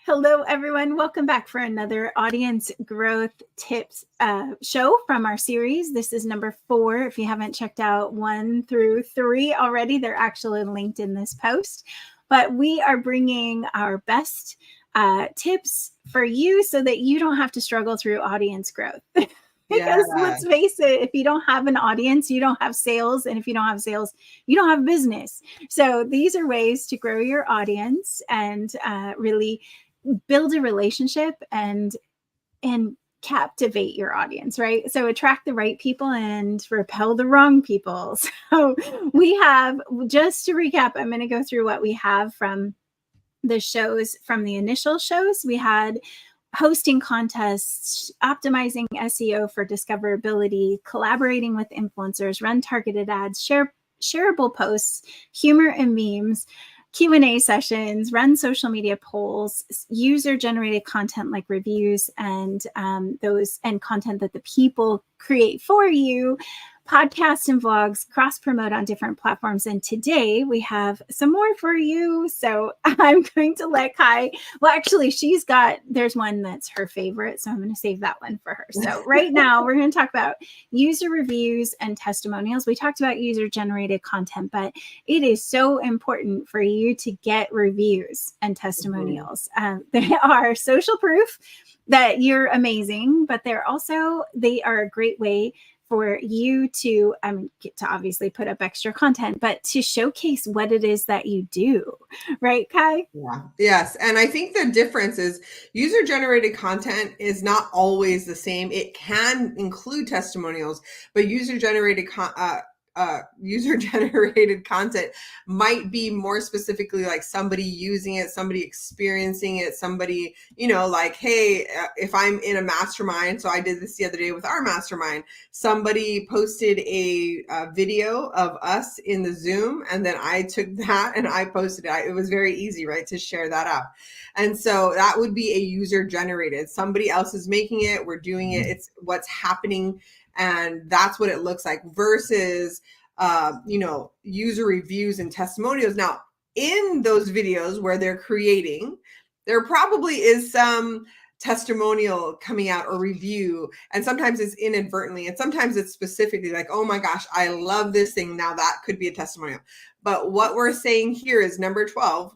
Hello, everyone. Welcome back for another audience growth tips show from our series. This is number 4. If you haven't checked out 1 through 3 already, they're actually linked in this post. But we are bringing our best tips for you so that you don't have to struggle through audience growth. Because let's face it, if you don't have an audience, you don't have sales. And if you don't have sales, you don't have business. So these are ways to grow your audience and really build a relationship and captivate your audience, right? So attract the right people and repel the wrong people. So we have, just to recap, I'm going to go through what we have from the shows, from the initial shows. We had hosting contests, optimizing SEO for discoverability, collaborating with influencers, run targeted ads, shareable posts, humor and memes, Q&A sessions, run social media polls, user-generated content like reviews and content that the people create for you, podcasts and vlogs, cross-promote on different platforms. And today we have some more for you. So I'm going to let Kai, well, actually, there's one that's her favorite. So I'm going to save that one for her. So right now we're going to talk about user reviews and testimonials. We talked about user-generated content, but it is so important for you to get reviews and testimonials. They are social proof that you're amazing, but they are a great way for you to get to obviously put up extra content, but to showcase what it is that you do. Right, Kai? Yeah. Yes. And I think the difference is user-generated content is not always the same. It can include testimonials, but user-generated content might be more specifically like somebody using it, somebody experiencing it, somebody, like, hey, if I'm in a mastermind, so I did this the other day with our mastermind, somebody posted a video of us in the Zoom, and then I took that and I posted it. It was very easy, right, to share that out. And so that would be a user-generated. Somebody else is making it, we're doing it, it's what's happening. And that's what it looks like versus, user reviews and testimonials. Now, in those videos where they're creating, there probably is some testimonial coming out or review. And sometimes it's inadvertently, and sometimes it's specifically like, oh my gosh, I love this thing. Now that could be a testimonial. But what we're saying here is number 12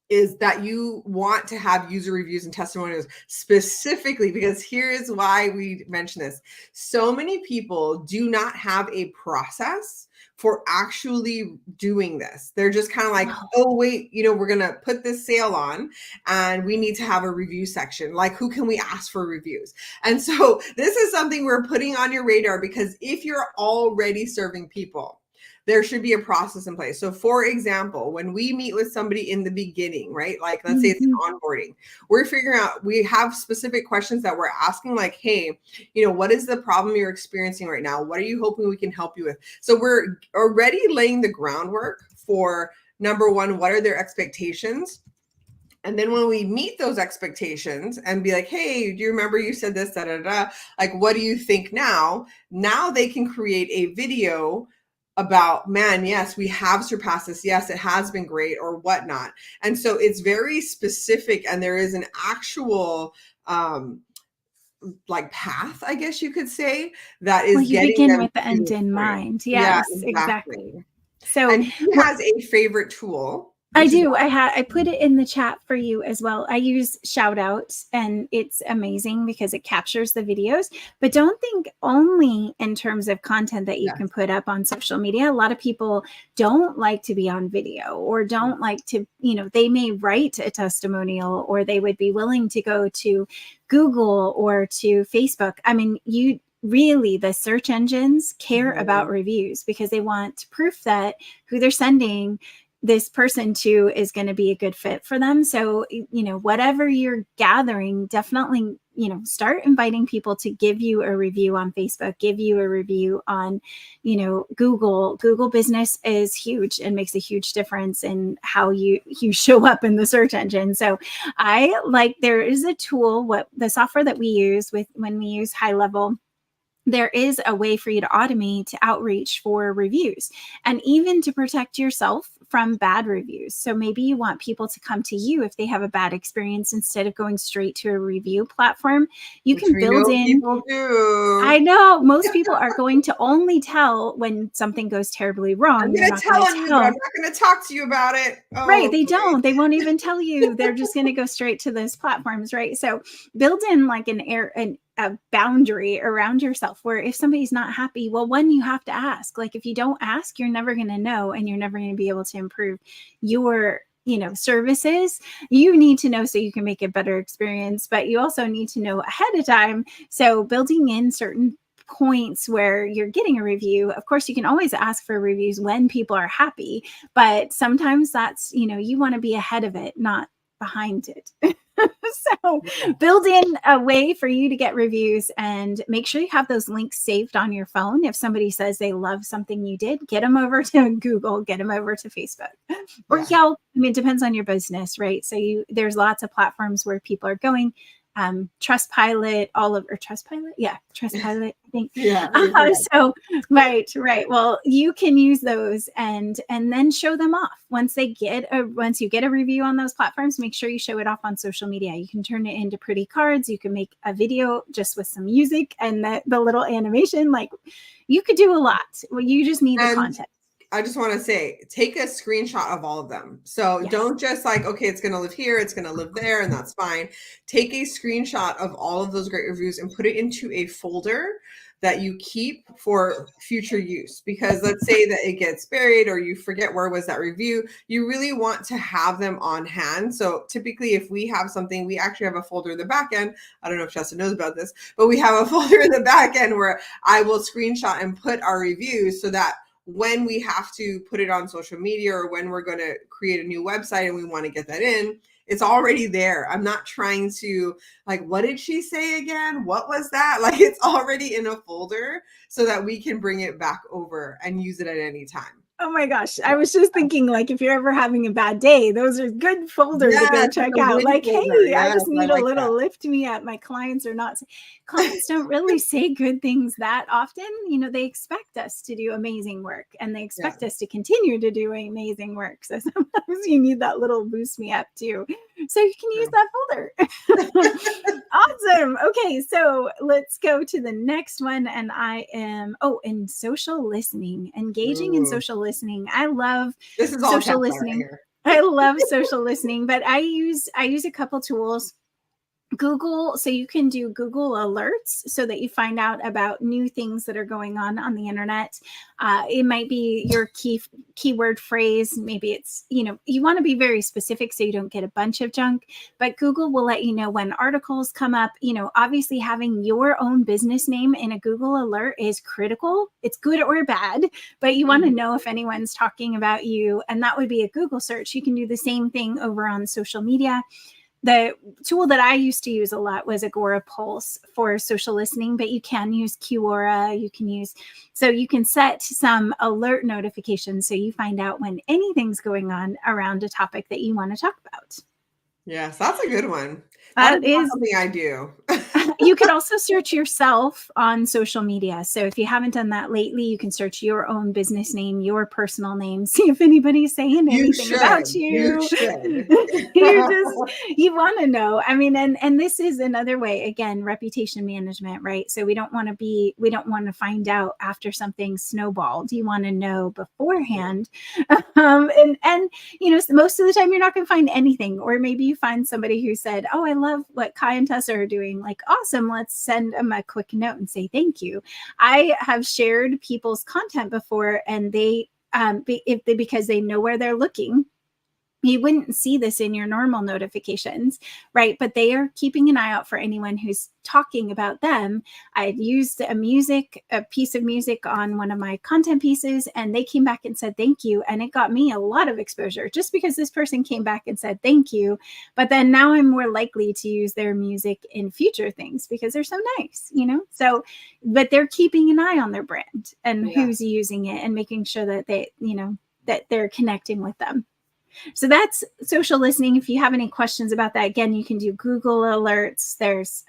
is that you want to have user reviews and testimonials specifically, because here's why we mention this. So many people do not have a process for actually doing this. They're just kind of like, oh, wait, we're going to put this sale on and we need to have a review section. Like, who can we ask for reviews? And so this is something we're putting on your radar, because if you're already serving people, there should be a process in place. So for example, when we meet with somebody in the beginning, right? Like, let's say it's an onboarding, we're figuring out, we have specific questions that we're asking, like, hey, what is the problem you're experiencing right now? What are you hoping we can help you with? So we're already laying the groundwork for, number 1, what are their expectations? And then when we meet those expectations and be like, hey, do you remember you said this, da, da, da, like, what do you think now? Now they can create a video about, man, yes, we have surpassed this. Yes, it has been great, or whatnot. And so it's very specific, and there is an actual like path, I guess you could say, that is you begin with the end in mind. Yes, yeah, exactly. So, and he has a favorite tool. I do. I put it in the chat for you as well. I use shout outs, and it's amazing because it captures the videos, but don't think only in terms of content that you can put up on social media. A lot of people don't like to be on video, or don't like to, they may write a testimonial, or they would be willing to go to Google or to Facebook. I mean, really, the search engines care about reviews, because they want proof that who they're sending this person to is going to be a good fit for them. So, whatever you're gathering, definitely, start inviting people to give you a review on Facebook, give you a review on, Google. Google Business is huge and makes a huge difference in how you show up in the search engine. So there is a tool, the software that we use when we use High Level, there is a way for you to automate outreach for reviews, and even to protect yourself from bad reviews. So maybe you want people to come to you if they have a bad experience instead of going straight to a review platform. You can build in. People do. I know most people are going to only tell when something goes terribly wrong. I'm going to tell on you, but I'm not going to talk to you about it. Oh, right. They don't. They won't even tell you. They're just going to go straight to those platforms, right? So build in like a boundary around yourself where if somebody's not happy, well, one, you have to ask. Like if you don't ask, you're never going to know, and you're never going to be able to improve your services. You need to know so you can make a better experience, but you also need to know ahead of time. So building in certain points where you're getting a review. Of course, you can always ask for reviews when people are happy, but sometimes that's, you want to be ahead of it, not behind it. So build in a way for you to get reviews, and make sure you have those links saved on your phone. If somebody says they love something you did, get them over to Google, get them over to Facebook or Yelp. I mean, it depends on your business, right? So there's lots of platforms where people are going. Trustpilot, Trustpilot, I think. So right. Well, you can use those and then show them off. Once you get a review on those platforms, make sure you show it off on social media. You can turn it into pretty cards. You can make a video just with some music and the little animation. Like you could do a lot. Well, you just need the content. I just want to say, take a screenshot of all of them. So don't just like, okay, it's going to live here, it's going to live there, and that's fine. Take a screenshot of all of those great reviews and put it into a folder that you keep for future use. Because let's say that it gets buried or you forget where was that review, you really want to have them on hand. So typically if we have something, we actually have a folder in the back end. I don't know if Justin knows about this, but we have a folder in the back end where I will screenshot and put our reviews so that when we have to put it on social media or when we're going to create a new website and we want to get that in, it's already there. I'm not trying to like, what did she say again? What was that? Like it's already in a folder so that we can bring it back over and use it at any time. Oh my gosh. I was just thinking, like, if you're ever having a bad day, those are good folders to go check out. Like, hey, I just need a little lift me up. My clients don't really say good things that often. They expect us to do amazing work, and they expect us to continue to do amazing work. So sometimes you need that little boost me up too. So you can use that folder. Awesome. Okay. So let's go to the next one. And in social listening, engaging in social listening. I love social listening. I love social listening, but I use a couple tools. Google, so you can do Google alerts so that you find out about new things that are going on the internet. It might be your keyword phrase. Maybe it's, you want to be very specific so you don't get a bunch of junk, but Google will let you know when articles come up. Obviously having your own business name in a Google alert is critical. It's good or bad, but you want to know if anyone's talking about you, and that would be a Google search. You can do the same thing over on social media. The tool that I used to use a lot was Agora Pulse for social listening, but you can use Quora. You can set some alert notifications so you find out when anything's going on around a topic that you want to talk about. Yes, that's a good one. That is something I do. You could also search yourself on social media. So if you haven't done that lately, you can search your own business name, your personal name, see if anybody's saying anything about you. You want to know. I mean, and this is another way, again, reputation management, right? So we don't want to find out after something snowballed. You want to know beforehand. And most of the time you're not going to find anything, or maybe you find somebody who said, oh, I love what Kai and Tessa are doing. Like, awesome. Let's send them a quick note and say thank you. I have shared people's content before, and they, because they know where they're looking. You wouldn't see this in your normal notifications, right? But they are keeping an eye out for anyone who's talking about them. I used a piece of music on one of my content pieces, and they came back and said thank you. And it got me a lot of exposure just because this person came back and said thank you. But then now I'm more likely to use their music in future things because they're so nice, So, but they're keeping an eye on their brand and who's using it and making sure that that they're connecting with them. So that's social listening. If you have any questions about that, again, you can do Google alerts. There's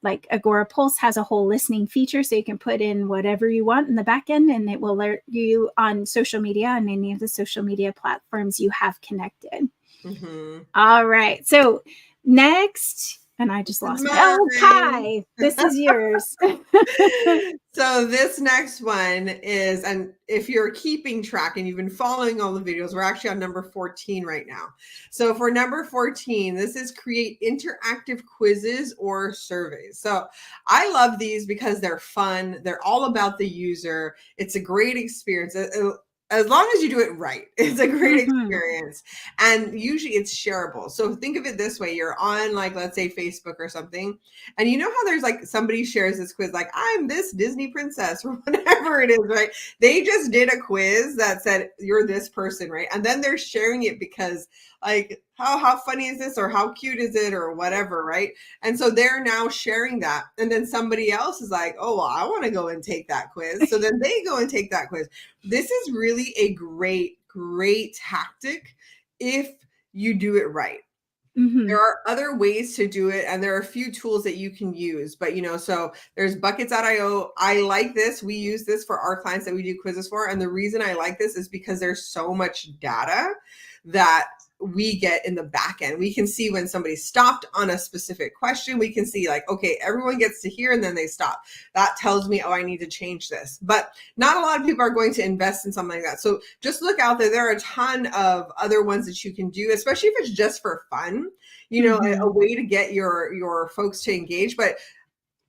like Agora Pulse has a whole listening feature, so you can put in whatever you want in the back end, and it will alert you on social media, on any of the social media platforms you have connected. Mm-hmm. All right. So next, and I just lost my, oh, Kai, this is yours. So this next one is, and if you're keeping track and you've been following all the videos, we're actually on number 14 right now. So for number 14, this is create interactive quizzes or surveys. So I love these because they're fun. They're all about the user. It's a great experience. As long as you do it right, it's a great experience. And usually it's shareable. So think of it this way. You're on, like, let's say Facebook or something. And you know how there's like somebody shares this quiz, like, I'm this Disney princess or whatever it is, right? They just did a quiz that said you're this person, right? And then they're sharing it because, like, how funny is this, or how cute is it, or whatever, right? And so they're now sharing that. And then somebody else is like, oh, well, I want to go and take that quiz. So then they go and take that quiz. This is really a great tactic if you do it right. Mm-hmm. There are other ways to do it, and there are a few tools that you can use, but so there's buckets.io. I like this. We use this for our clients that we do quizzes for. And the reason I like this is because there's so much data that we get in the back end. We can see when somebody stopped on a specific question. We can see, like, okay, everyone gets to here and then they stop. That tells me, oh, I need to change this. But not a lot of people are going to invest in something like that. So just look out there. There are a ton of other ones that you can do, especially if it's just for fun, a way to get your folks to engage. But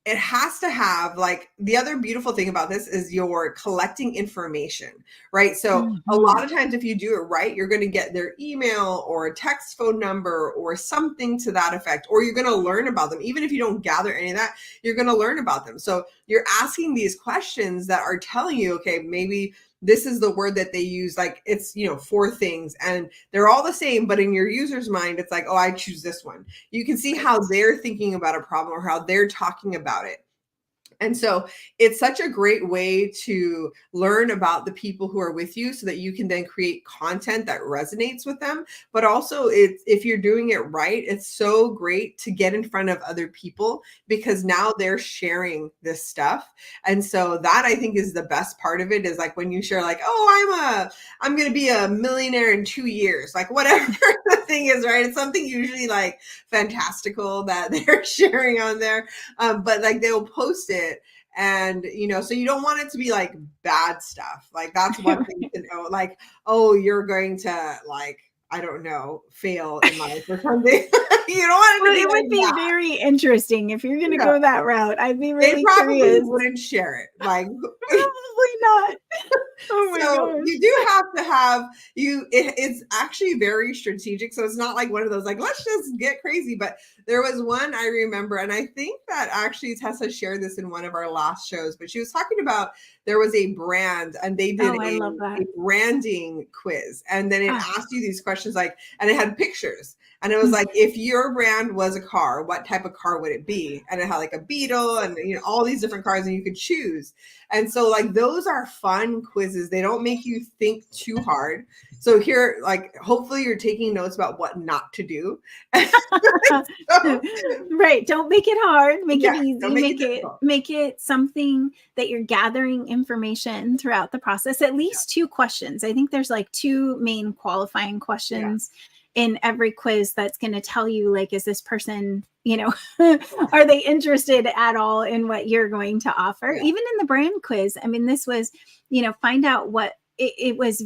it has to have, like, the other beautiful thing about this is you're collecting information, right? So a lot of times if you do it right, you're going to get their email or a text phone number or something to that effect, or you're going to learn about them. Even if you don't gather any of that, you're going to learn about them. So you're asking these questions that are telling you, okay, maybe this is the word that they use, like, it's 4 things and they're all the same, but in your user's mind, it's like, oh, I choose this one. You can see how they're thinking about a problem or how they're talking about it. And so it's such a great way to learn about the people who are with you so that you can then create content that resonates with them. But also, if you're doing it right, it's so great to get in front of other people because now they're sharing this stuff. And so that, I think, is the best part of it, is like when you share, like, oh, I'm going to be a millionaire in 2 years, like whatever the thing is, right? It's something usually like fantastical that they're sharing on there. But like they'll post it. And, so you don't want it to be like bad stuff. Like that's one thing to know, like, oh, you're going to, like, I don't know, fail in life or something. You don't want it to be it like would be that. very interesting if you're going to go that route. I'd be really They probably curious. wouldn't share it. Like, probably not. Oh my so gosh. you do have to have it's actually very strategic. So it's not like one of those, like, let's just get crazy. But there was one I remember, and I think that actually Tessa shared this in one of our last shows, but she was talking about, there was a brand and they did a branding quiz. And then it asked you these questions, like, and it had pictures. And it was like, if your brand was a car, what type of car would it be? And it had like a Beetle and all these different cars, and you could choose. And so, like, those are fun quizzes. They don't make you think too hard. So here, like, hopefully you're taking notes about what not to do. Right. Don't make it hard. Make it easy. Make it something that you're gathering information throughout the process. At least 2 questions. I think there's like 2 main qualifying questions in every quiz that's going to tell you, like, is this person, are they interested at all in what you're going to offer? Even in the brand quiz, I mean, this was, find out what it was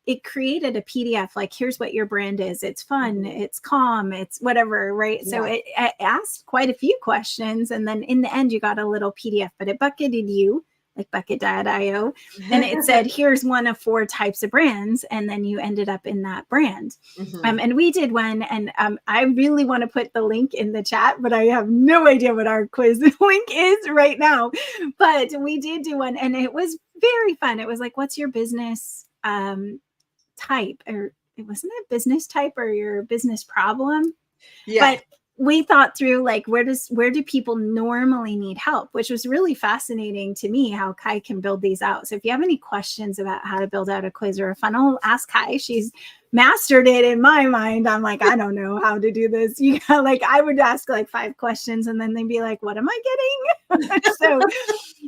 it created a PDF, like, here's what your brand is. It's fun, it's calm, it's whatever, right? So it asked quite a few questions. And then in the end, you got a little PDF, but it bucketed you, like bucket.io. And it said, here's one of 4 types of brands. And then you ended up in that brand. And we did one, and I really want to put the link in the chat, but I have no idea what our quiz link is right now. But we did do one, and it was very fun. It was like, what's your business type? Or it wasn't a business type or your business problem. But we thought through, like, where do people normally need help, which was really fascinating to me, how Kai can build these out. So if you have any questions about how to build out a quiz or a funnel, ask Kai. She's mastered it in my mind. I'm like, I don't know how to do this. You know, like I would ask like 5 questions and then they'd be like, what am I getting? So,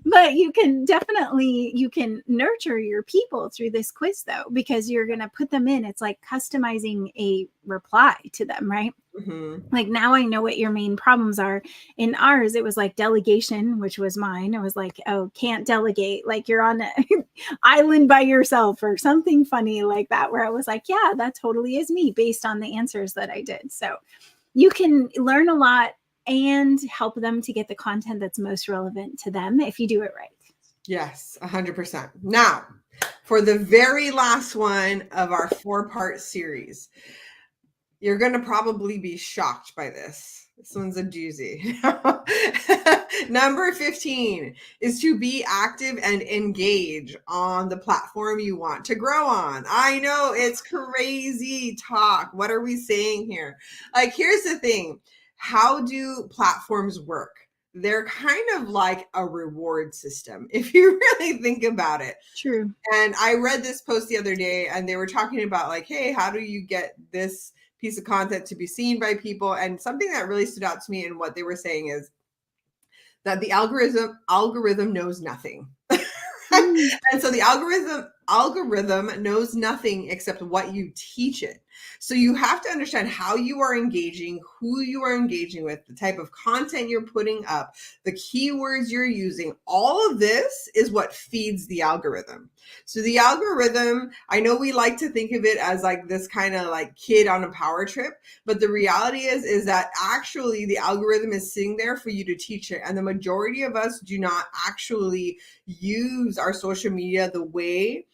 but you can definitely, you can nurture your people through this quiz though, because you're going to put them in. It's like customizing a reply to them, right? Mm-hmm. Like now I know what your main problems are. In ours, it was like delegation, which was mine. It was like, oh, can't delegate. Like you're on an island by yourself or something funny like that, where I was like, yeah, that totally is me based on the answers that I did. So you can learn a lot and help them to get the content that's most relevant to them if you do it right. Yes, 100%. Now, for the very last one of our 4-part series, you're going to probably be shocked by this. This one's a doozy. Number 15 is to be active and engage on the platform you want to grow on. I know it's crazy talk. What are we saying here? Like, here's the thing. How do platforms work? They're kind of like a reward system, if you really think about it. True. And I read this post the other day and they were talking about like, hey, how do you get this piece of content to be seen by people? And something that really stood out to me in what they were saying is that the algorithm knows nothing. And so the algorithm knows nothing except what you teach it. So you have to understand how you are engaging, who you are engaging with, the type of content you're putting up, the keywords you're using. All of this is what feeds the algorithm. So the algorithm, I know we like to think of it as like this kind of like kid on a power trip, but the reality is that actually the algorithm is sitting there for you to teach it. And the majority of us do not actually use our social media the way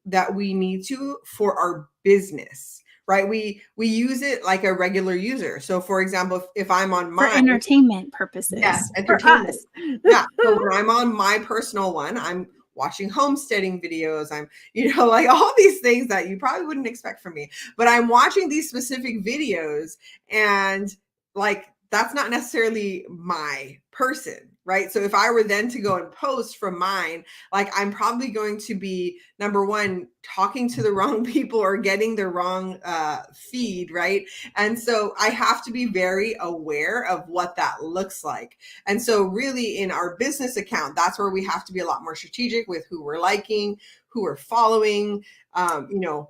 that we need to for our business, right? We use it like a regular user. So for example, if I'm on for my entertainment purposes, yes, for entertainment. us. Yeah. So when I'm on my personal one, I'm watching homesteading videos. I'm, like all these things that you probably wouldn't expect from me, but I'm watching these specific videos and like, that's not necessarily my person, right? So if I were then to go and post from mine, like I'm probably going to be, number one, talking to the wrong people or getting the wrong feed, right? And so I have to be very aware of what that looks like. And so really in our business account, that's where we have to be a lot more strategic with who we're liking, who we're following,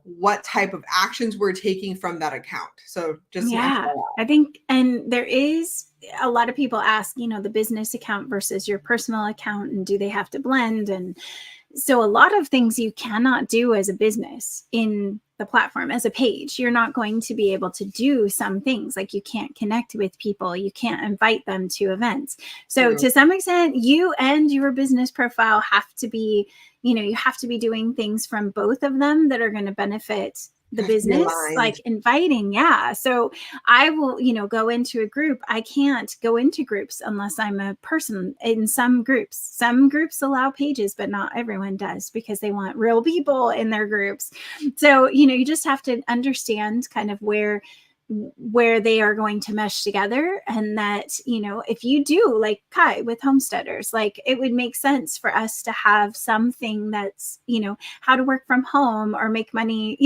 what type of actions we're taking from that account. So just I think, and there is a lot of people ask, the business account versus your personal account, and do they have to blend? And so a lot of things you cannot do as a business in the platform. As a page, you're not going to be able to do some things, like you can't connect with people, you can't invite them to events. So to some extent, you and your business profile have to be, you have to be doing things from both of them that are going to benefit the business, like inviting. Yeah. So I will, go into a group. I can't go into groups unless I'm a person in some groups. Some groups allow pages, but not everyone does, because they want real people in their groups. So, you just have to understand kind of where they are going to mesh together. And that, if you do like Kai with homesteaders, like it would make sense for us to have something that's, how to work from home or make money,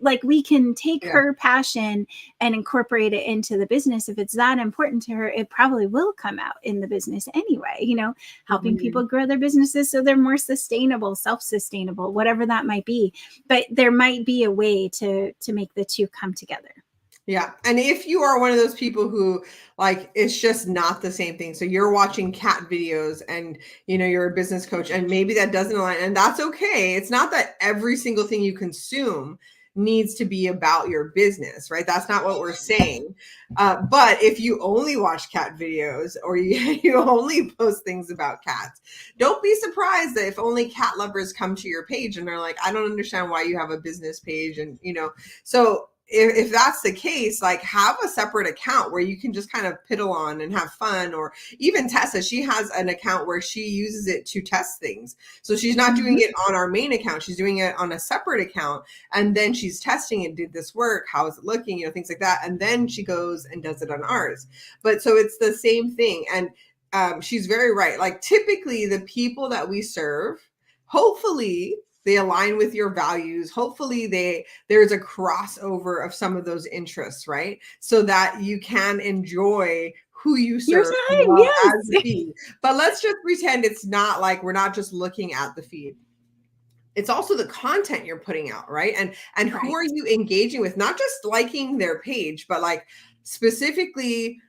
like we can take her passion and incorporate it into the business. If it's that important to her, it probably will come out in the business anyway, helping people grow their businesses so they're more sustainable, self-sustainable, whatever that might be. But there might be a way to make the two come together. Yeah. And if you are one of those people who like, it's just not the same thing. So you're watching cat videos and, you're a business coach and maybe that doesn't align, and that's okay. It's not that every single thing you consume needs to be about your business, right? That's not what we're saying. But if you only watch cat videos or you only post things about cats, don't be surprised that if only cat lovers come to your page and they're like, I don't understand why you have a business page. And, so if that's the case, like have a separate account where you can just kind of piddle on and have fun. Or even Tessa, she has an account where she uses it to test things. So she's not doing it on our main account. She's doing it on a separate account. And then she's testing it. Did this work? How is it looking? Things like that. And then she goes and does it on ours. But so it's the same thing. And she's very right. Like typically the people that we serve, hopefully they align with your values. Hopefully there's a crossover of some of those interests, right? So that you can enjoy who you Your serve time, well yes. as the feed. But let's just pretend it's not like we're not just looking at the feed. It's also the content you're putting out, right? And who are you engaging with? Not just liking their page, but like specifically,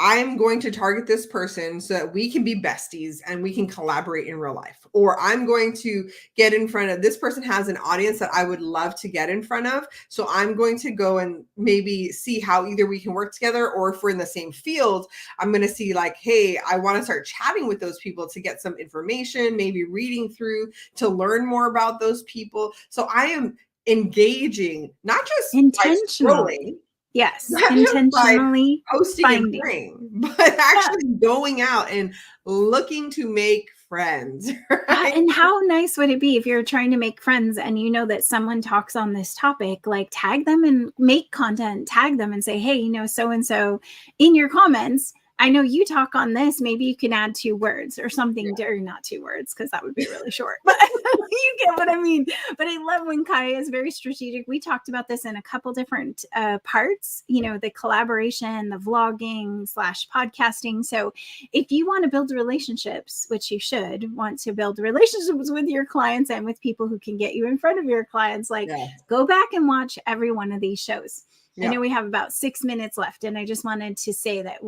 I'm going to target this person so that we can be besties and we can collaborate in real life. Or I'm going to get in front of this person has an audience that I would love to get in front of. So I'm going to go and maybe see how either we can work together, or if we're in the same field, I'm going to see like, hey, I want to start chatting with those people to get some information, maybe reading through to learn more about those people. So I am engaging, not just intentionally. Yes, Intentionally posting finding. and praying, but actually going out and looking to make friends. Right? And how nice would it be if you're trying to make friends and you know that someone talks on this topic, like tag them and make content, tag them and say, hey, you know, so-and-so in your comments, I know you talk on this. Maybe you can add 2 words or something, or not 2 words, because that would be really short. But you get what I mean. But I love when Kai is very strategic. We talked about this in a couple different parts, you know, the collaboration, the vlogging / podcasting. So if you want to build relationships, which you should want to build relationships with your clients and with people who can get you in front of your clients, like go back and watch every one of these shows. I know we have about 6 minutes left, and I just wanted to say that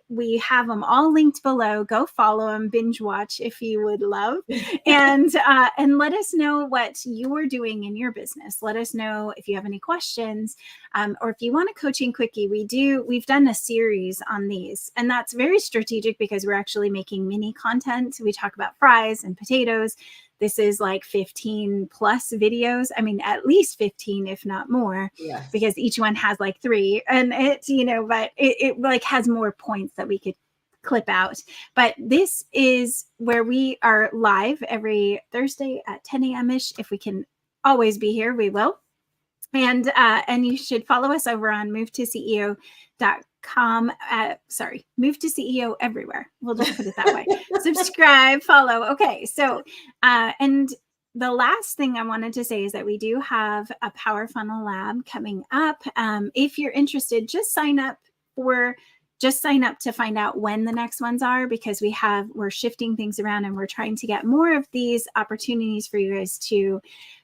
we have them all linked below. Go follow them, binge watch if you would love, and let us know what you are doing in your business. Let us know if you have any questions, or if you want a coaching quickie. We've done a series on these, and that's very strategic because we're actually making mini content. We talk about fries and potatoes. This is like 15 plus videos. I mean, at least 15, if not more, because each one has like 3, and it's, you know, but it like has more points that we could clip out. But this is where we are live every Thursday at 10 a.m. ish. If we can always be here, we will. And you should follow us over on MoveToCEO.com. Move to CEO everywhere. We'll just put it that way. Subscribe, follow. Okay. So, and the last thing I wanted to say is that we do have a Power Funnel Lab coming up. If you're interested, just sign up to find out when the next ones are, because we're shifting things around and we're trying to get more of these opportunities for you guys to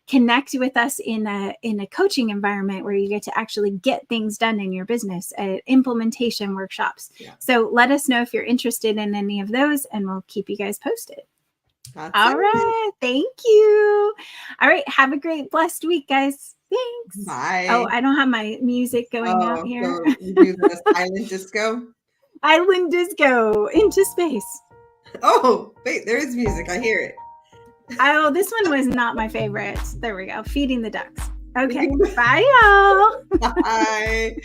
connect with us in a coaching environment where you get to actually get things done in your business, implementation workshops. So let us know if you're interested in any of those, and we'll keep you guys posted. All right. Thank you. All right. Have a great, blessed week, guys. Thanks. Bye. Oh, I don't have my music going out here. So you do the silent disco? Island disco into space. Oh, wait, there is music. I hear it. Oh, this one was not my favorite. There we go. Feeding the ducks. Okay. Bye, y'all. Bye.